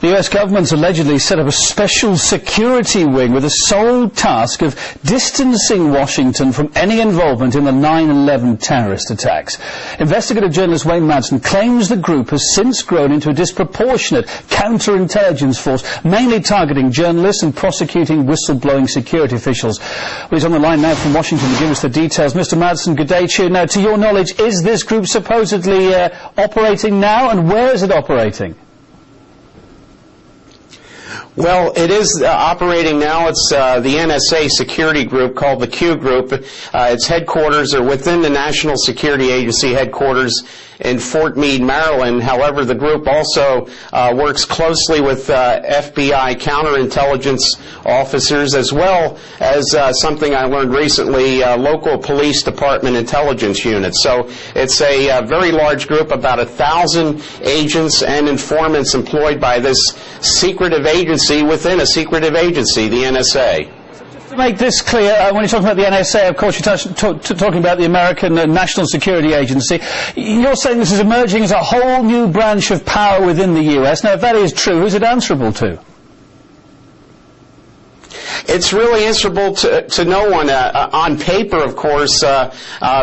The US government's allegedly set up a special security wing with the sole task of distancing Washington from any involvement in the 9/11 terrorist attacks. Investigative journalist Wayne Madsen claims the group has since grown into a disproportionate counterintelligence force, mainly targeting journalists and prosecuting whistleblowing security officials. Well, he's on the line now from Washington to give us the details. Mr. Madsen, good day to you. Now, to your knowledge, is this group supposedly operating now, and where is it operating? Well, it is operating now. It's the NSA security group called the Q Group. Its headquarters are within the National Security Agency headquarters in Fort Meade, Maryland. However, the group also works closely with FBI counterintelligence officers, as well as something I learned recently, local police department intelligence units. So it's a very large group, about 1,000 agents and informants employed by this secretive agency within a secretive agency, the NSA. To make this clear, when you're talking about the NSA, of course, you're talking about the American National Security Agency. You're saying this is emerging as a whole new branch of power within the US. Now, if that is true, who's it answerable to? It's really answerable to no one. On paper, of course,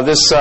this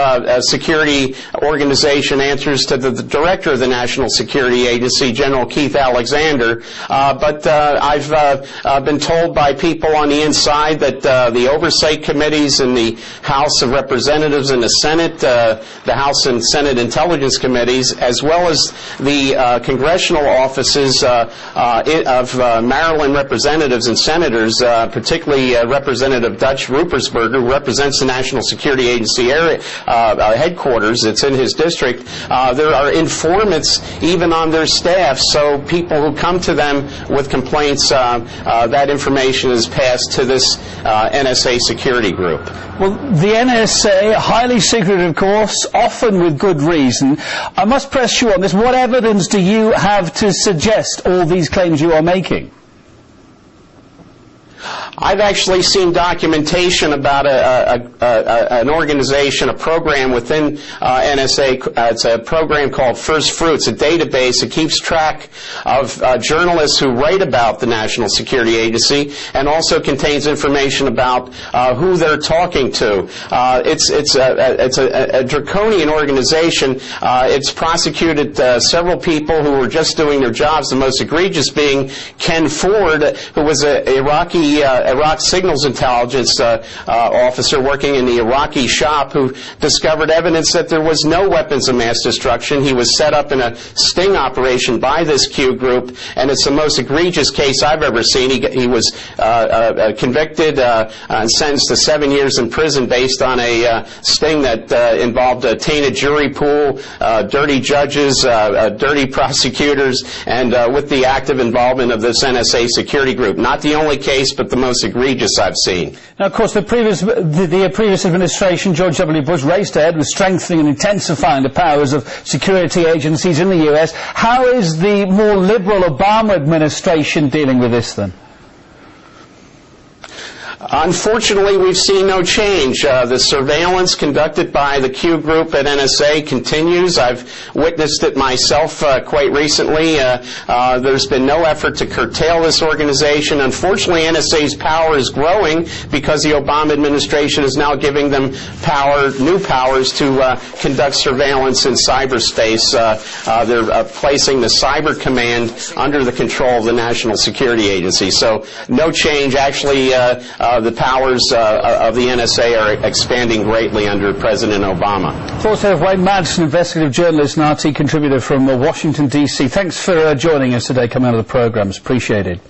security organization answers to the director of the National Security Agency, General Keith Alexander. But I've been told by people on the inside that the oversight committees in the House of Representatives and the Senate, the House and Senate Intelligence Committees, as well as the congressional offices of Maryland representatives and senators, particularly Representative Dutch Ruppersberger, who represents the National Security Agency area, headquarters. It's in his district. There are informants even on their staff, so people who come to them with complaints, that information is passed to this NSA security group. Well, the NSA, highly secretive, of course, often with good reason. I must press you on this. What evidence do you have to suggest all these claims you are making? I've actually seen documentation about an organization, a program within NSA. It's a program called First Fruits, a database that keeps track of journalists who write about the National Security Agency, and also contains information about who they're talking to. It's a draconian organization. It's prosecuted several people who were just doing their jobs, the most egregious being Ken Ford, who was an Iraq signals intelligence officer working in the Iraqi shop, who discovered evidence that there was no weapons of mass destruction. He was set up in a sting operation by this Q group, and it's the most egregious case I've ever seen. He was convicted and sentenced to 7 years in prison based on a sting that involved a tainted jury pool, dirty judges, dirty prosecutors, and with the active involvement of this NSA security group. Not the only case, but the most egregious I've seen. Now, of course, the previous administration, George W. Bush, raced ahead with strengthening and intensifying the powers of security agencies in the US. How is the more liberal Obama administration dealing with this, then? Unfortunately, we've seen no change. The surveillance conducted by the Q Group at NSA continues. I've witnessed it myself quite recently. There's been no effort to curtail this organization. Unfortunately, NSA's power is growing because the Obama administration is now giving them new powers to conduct surveillance in cyberspace. They're placing the Cyber Command under the control of the National Security Agency. So no change. Actually, the powers of the NSA are expanding greatly under President Obama. Also, Wayne Madsen, investigative journalist and RT contributor from Washington, D.C. Thanks for joining us today, coming out of the programme. It's appreciated.